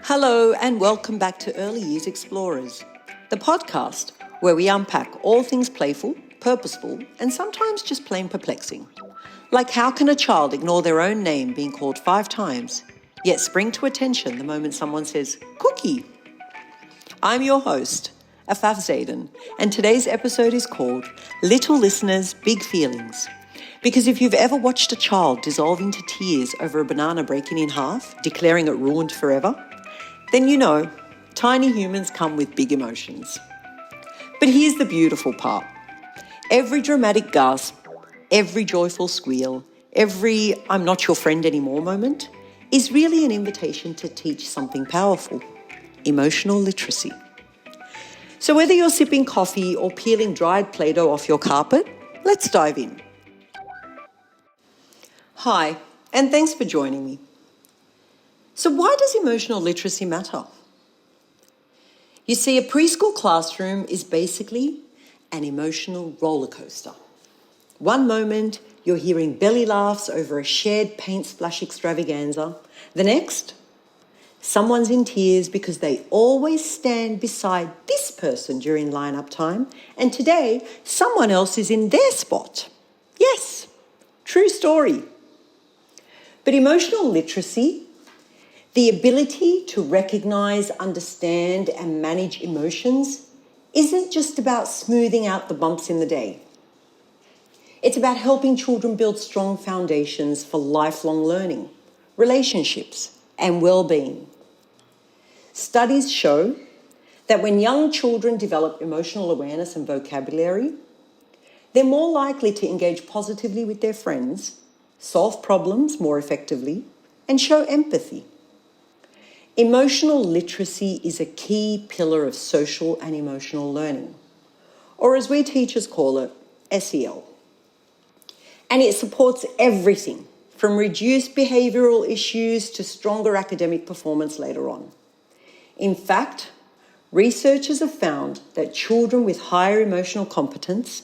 Hello and welcome back to Early Years Explorers, the podcast where we unpack all things playful, purposeful, and sometimes just plain perplexing. Like how can a child ignore their own name being called 5 times, yet spring to attention the moment someone says, "Cookie"? I'm your host, Afaf Zaidan, and today's episode is called Little Listeners, Big Feelings. Because if you've ever watched a child dissolve into tears over a banana breaking in half, declaring it ruined forever, then you know tiny humans come with big emotions. But here's the beautiful part. Every dramatic gasp, every joyful squeal, every "I'm not your friend anymore" moment is really an invitation to teach something powerful: emotional literacy. So whether you're sipping coffee or peeling dried playdough off your carpet, let's dive in. Hi, and thanks for joining me. So why does emotional literacy matter? You see, a preschool classroom is basically an emotional roller coaster. One moment, you're hearing belly laughs over a shared paint splash extravaganza. The next, someone's in tears because they always stand beside this person during line-up time, and today, someone else is in their spot. Yes, true story. But emotional literacy, the ability to recognize, understand, and manage emotions, isn't just about smoothing out the bumps in the day. It's about helping children build strong foundations for lifelong learning, relationships, and well-being. Studies show that when young children develop emotional awareness and vocabulary, they're more likely to engage positively with their friends, solve problems more effectively, and show empathy. Emotional literacy is a key pillar of social and emotional learning, or as we teachers call it, SEL. And it supports everything from reduced behavioural issues to stronger academic performance later on. In fact, researchers have found that children with higher emotional competence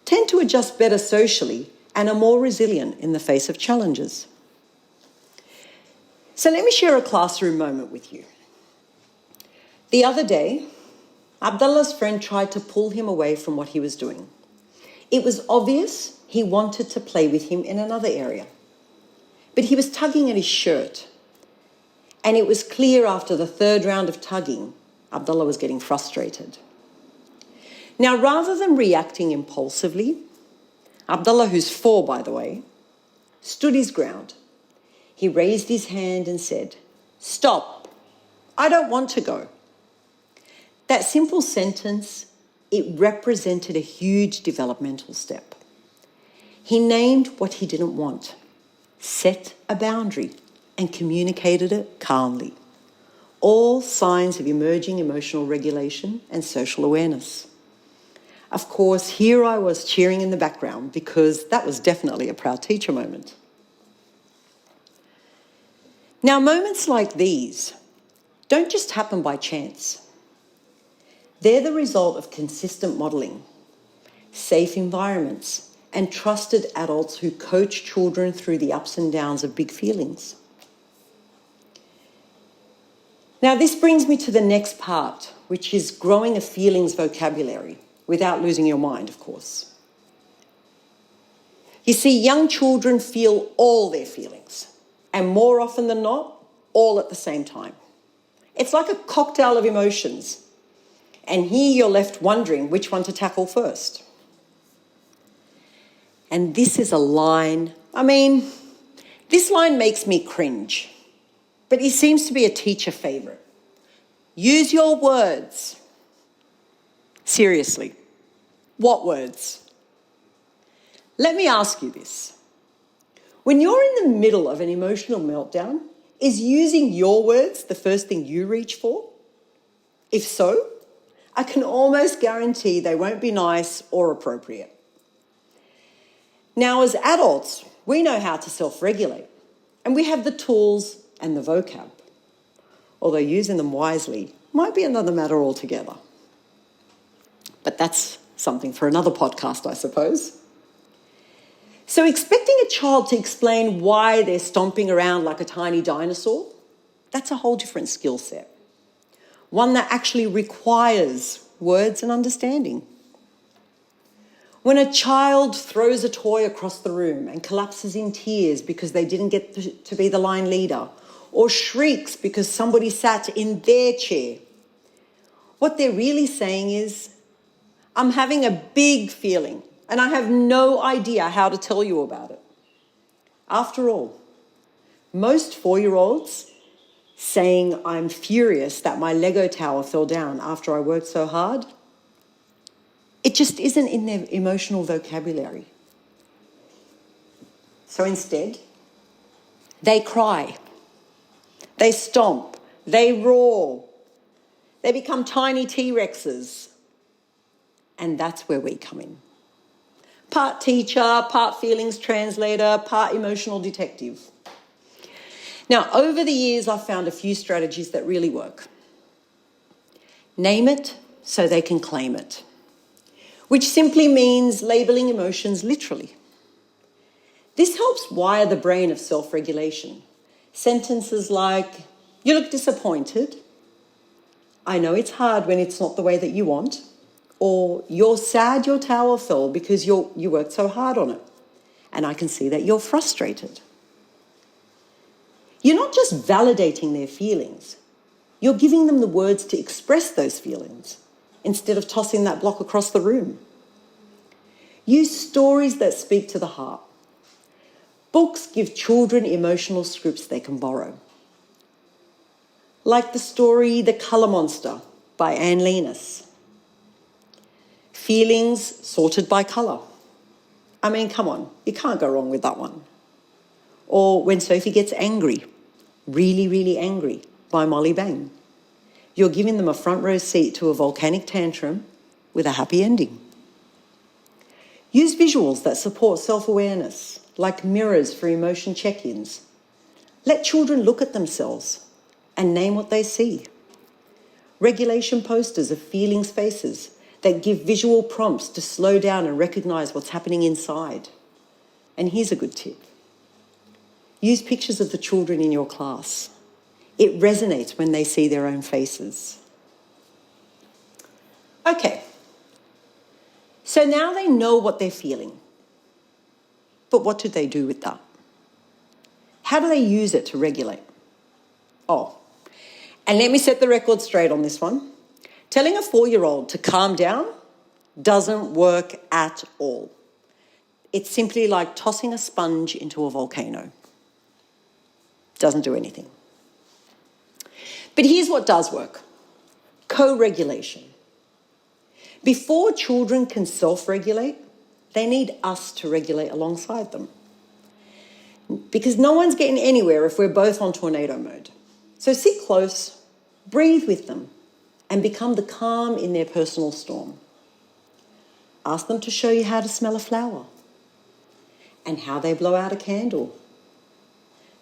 tend to adjust better socially and are more resilient in the face of challenges. So let me share a classroom moment with you. The other day, Abdullah's friend tried to pull him away from what he was doing. It was obvious he wanted to play with him in another area, but he was tugging at his shirt. And it was clear after the third round of tugging, Abdullah was getting frustrated. Now, rather than reacting impulsively, Abdullah, who's 4 by the way, stood his ground. He raised his hand and said, "Stop, I don't want to go." That simple sentence, it represented a huge developmental step. He named what he didn't want, set a boundary, and communicated it calmly. All signs of emerging emotional regulation and social awareness. Of course, here I was cheering in the background because that was definitely a proud teacher moment. Now, moments like these don't just happen by chance. They're the result of consistent modelling, safe environments, and trusted adults who coach children through the ups and downs of big feelings. Now, this brings me to the next part, which is growing a feelings vocabulary, without losing your mind, of course. You see, young children feel all their feelings, and more often than not, all at the same time. It's like a cocktail of emotions, and here you're left wondering which one to tackle first. And this is a line, this line makes me cringe, but it seems to be a teacher favourite. Use your words. Seriously, what words? Let me ask you this. When you're in the middle of an emotional meltdown, is using your words the first thing you reach for? If so, I can almost guarantee they won't be nice or appropriate. Now, as adults, we know how to self-regulate, and we have the tools and the vocab, although using them wisely might be another matter altogether. But that's something for another podcast, I suppose. So expecting a child to explain why they're stomping around like a tiny dinosaur That's a whole different skill set. One that actually requires words and understanding. When a child throws a toy across the room and collapses in tears because they didn't get to be the line leader, or shrieks because somebody sat in their chair, what they're really saying is, I'm having a big feeling and I have no idea how to tell you about it. After all, most 4-year-olds saying I'm furious that my Lego tower fell down after I worked so hard, it just isn't in their emotional vocabulary. So instead, they cry, they stomp, they roar, they become tiny T-Rexes. And that's where we come in. Part teacher, part feelings translator, part emotional detective. Now, over the years, I've found a few strategies that really work. Name it so they can claim it, which simply means labeling emotions literally. This helps wire the brain of self-regulation. Sentences like, you look disappointed. I know it's hard when it's not the way that you want. Or, you're sad your tower fell because you worked so hard on it. And I can see that you're frustrated. You're not just validating their feelings. You're giving them the words to express those feelings instead of tossing that block across the room. Use stories that speak to the heart. Books give children emotional scripts they can borrow. Like the story The Colour Monster by Anne Linus. Feelings sorted by colour. I mean, come on, you can't go wrong with that one. Or When Sophie Gets Angry, Really, Really Angry by Molly Bang. You're giving them a front row seat to a volcanic tantrum with a happy ending. Use visuals that support self-awareness, like mirrors for emotion check-ins. Let children look at themselves and name what they see. Regulation posters of feelings faces that give visual prompts to slow down and recognise what's happening inside. And here's a good tip. Use pictures of the children in your class. It resonates when they see their own faces. Okay, so now they know what they're feeling. But what do they do with that? How do they use it to regulate? Oh, and let me set the record straight on this one. Telling a 4-year-old to calm down doesn't work at all. It's simply like tossing a sponge into a volcano. Doesn't do anything. But here's what does work. Co-regulation. Before children can self-regulate, they need us to regulate alongside them. Because no one's getting anywhere if we're both on tornado mode. So sit close, breathe with them, and become the calm in their personal storm. Ask them to show you how to smell a flower and how they blow out a candle.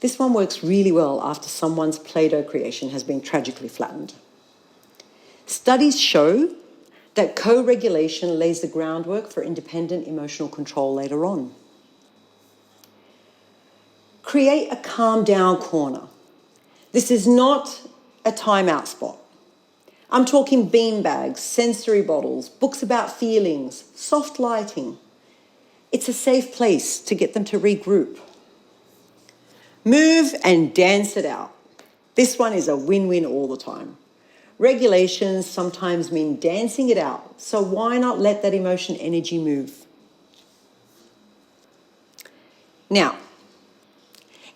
This one works really well after someone's Play-Doh creation has been tragically flattened. Studies show that co-regulation lays the groundwork for independent emotional control later on. Create a calm down corner. This is not a timeout spot. I'm talking beanbags, sensory bottles, books about feelings, soft lighting. It's a safe place to get them to regroup. Move and dance it out. This one is a win-win all the time. Regulations sometimes mean dancing it out, so why not let that emotion energy move? Now,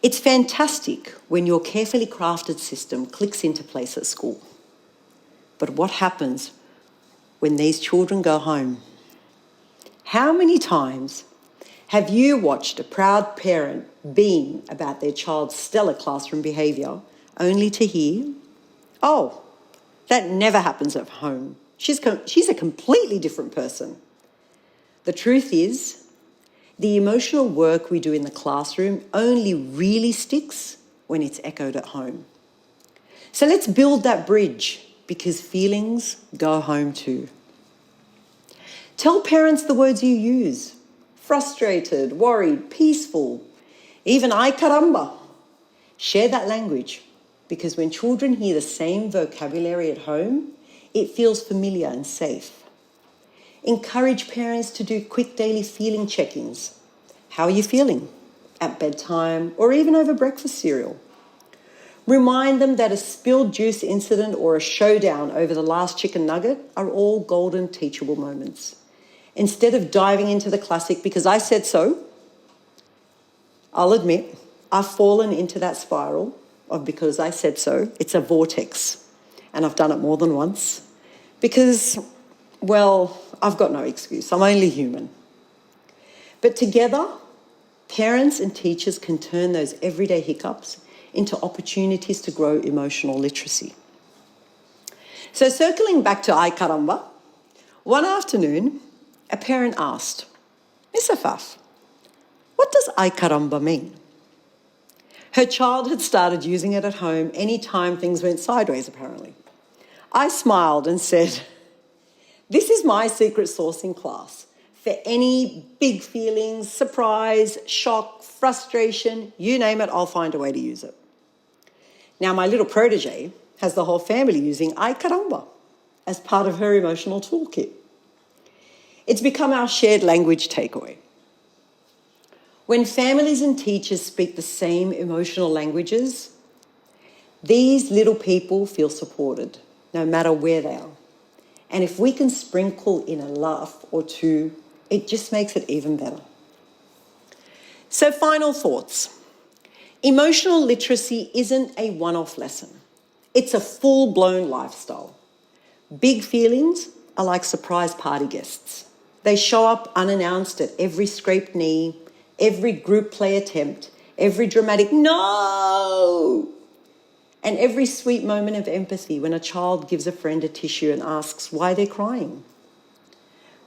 it's fantastic when your carefully crafted system clicks into place at school. But what happens when these children go home? How many times have you watched a proud parent beam about their child's stellar classroom behaviour only to hear, oh, that never happens at home. She's a completely different person. The truth is, the emotional work we do in the classroom only really sticks when it's echoed at home. So let's build that bridge, because feelings go home too. Tell parents the words you use. Frustrated, worried, peaceful, even ay carumba. Share that language, because when children hear the same vocabulary at home, it feels familiar and safe. Encourage parents to do quick daily feeling check-ins. How are you feeling? At bedtime or even over breakfast cereal. Remind them that a spilled juice incident or a showdown over the last chicken nugget are all golden teachable moments. Instead of diving into the classic because I said so, I'll admit I've fallen into that spiral of because I said so. It's a vortex, and I've done it more than once because, well, I've got no excuse. I'm only human. But together, parents and teachers can turn those everyday hiccups into opportunities to grow emotional literacy. So circling back to carumba, one afternoon, a parent asked, "Miss Afaf, what does carumba mean?" Her child had started using it at home any time things went sideways, apparently. I smiled and said, "This is my secret sauce in class. For any big feelings, surprise, shock, frustration, you name it, I'll find a way to use it." Now, my little protege has the whole family using carumba as part of her emotional toolkit. It's become our shared language takeaway. When families and teachers speak the same emotional languages, these little people feel supported, no matter where they are. And if we can sprinkle in a laugh or two, it just makes it even better. So, final thoughts. Emotional literacy isn't a one-off lesson. It's a full-blown lifestyle. Big feelings are like surprise party guests. They show up unannounced at every scraped knee, every group play attempt, every dramatic no, and every sweet moment of empathy when a child gives a friend a tissue and asks why they're crying.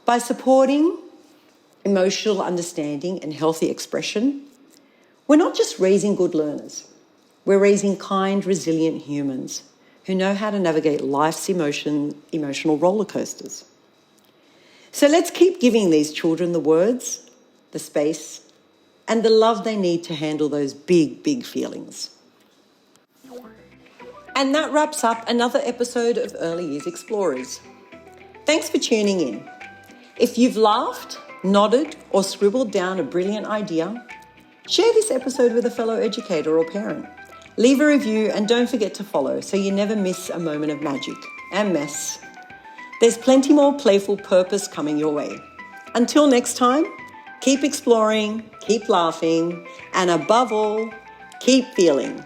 By supporting emotional understanding and healthy expression, we're not just raising good learners, we're raising kind, resilient humans who know how to navigate life's emotional roller coasters. So let's keep giving these children the words, the space, and the love they need to handle those big, big feelings. And that wraps up another episode of Early Years Explorers. Thanks for tuning in. If you've laughed, nodded, or scribbled down a brilliant idea, share this episode with a fellow educator or parent. Leave a review and don't forget to follow so you never miss a moment of magic and mess. There's plenty more playful purpose coming your way. Until next time, keep exploring, keep laughing, and above all, keep feeling.